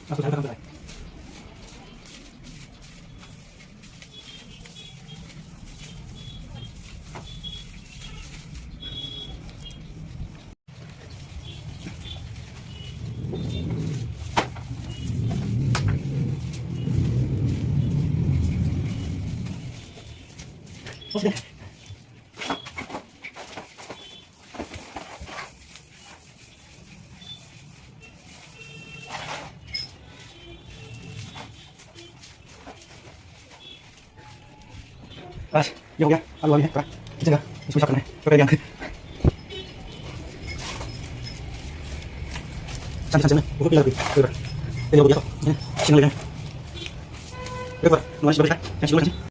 สุดท้ายก็ทำอะไรそして बस ये हो गया आलू अभी है किचन का इसमें साफ करना है तो कर दिया शांति में बहुत पीला ये हो गया तो चिकन ले जाए एक बार नॉइस बजा क्या चिकन ले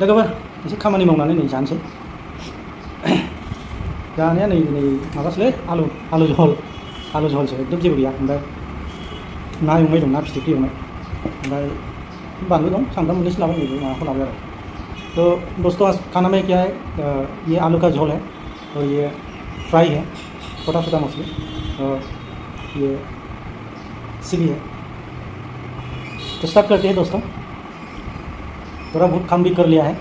लोगोफोर एसे खामानि मावनानै नै जानोसै जानाया नै माबासोलै आलु जहलसो एकदम जेबो गैया ओमफ्राय ना एवनाय दं ना फिथिख्रि एवनाय ओमफ्राय बानलु दं सामब्राम मोननैसो लाबाय नैबे माबाखौ लाबाय आरो तो दोस्तों आज खाना में क्या है ये आलू का झोल है और ये फ्राई है छोटा छोटा मछली और ये सिली है तो स्टार्ट करते हैं दोस्तों थोड़ा बहुत काम भी कर लिया है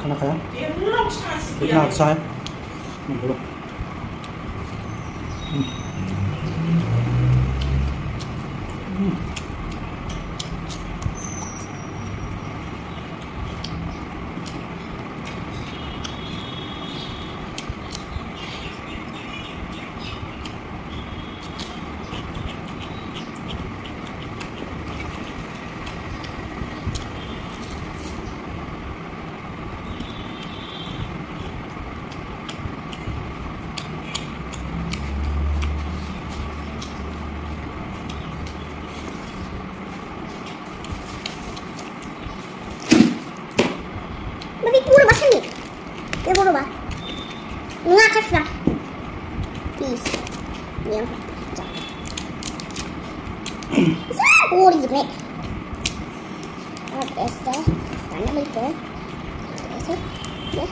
खाना खाया कितना अच्छा है बोलो Tapi puro ba siya ni? Kaya puro ba? Nga kasla. Please. Yan. Uri me. Este. Tanya mo ito. Este. Yeah.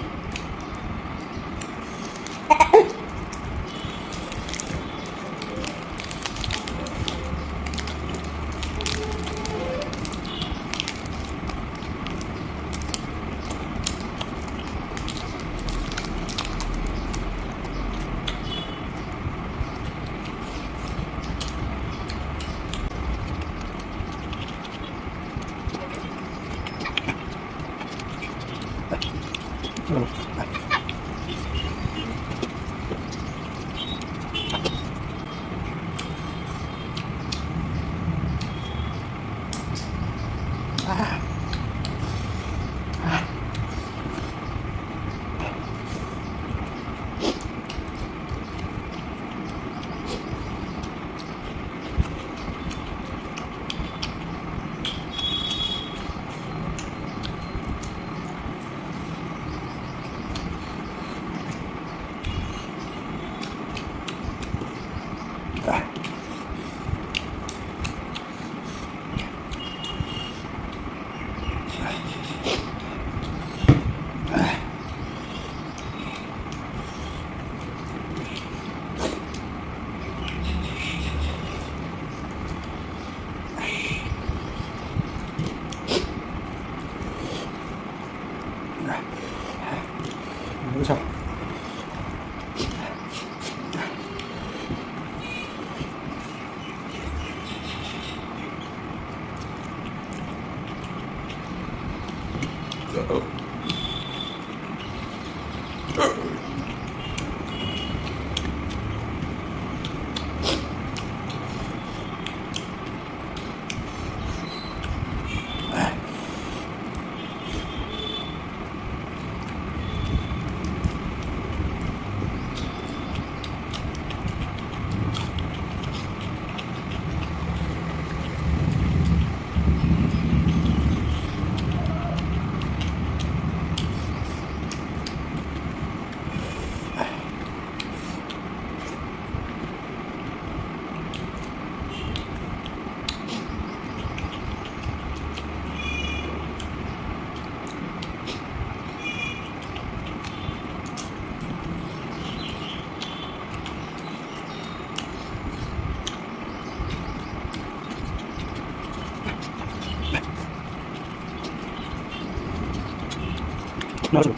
nó rồi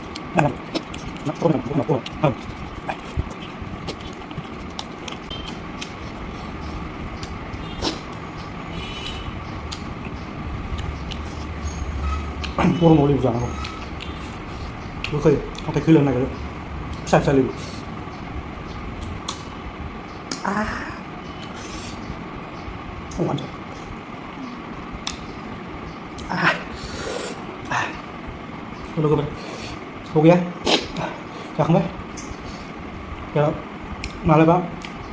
nó không cô nó liều rằng đôi khi không thể cứ lần này được sai sai liều không ăn rồi हो गया जाखांबाय दा मालाबा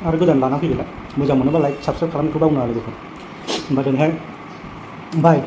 आरो गोदान लाना फैदोलाय मोजां मोनोबा like subscribe खालामनायखौ बावनो आरो लोगोफोर होमबा दिनैहाय बाय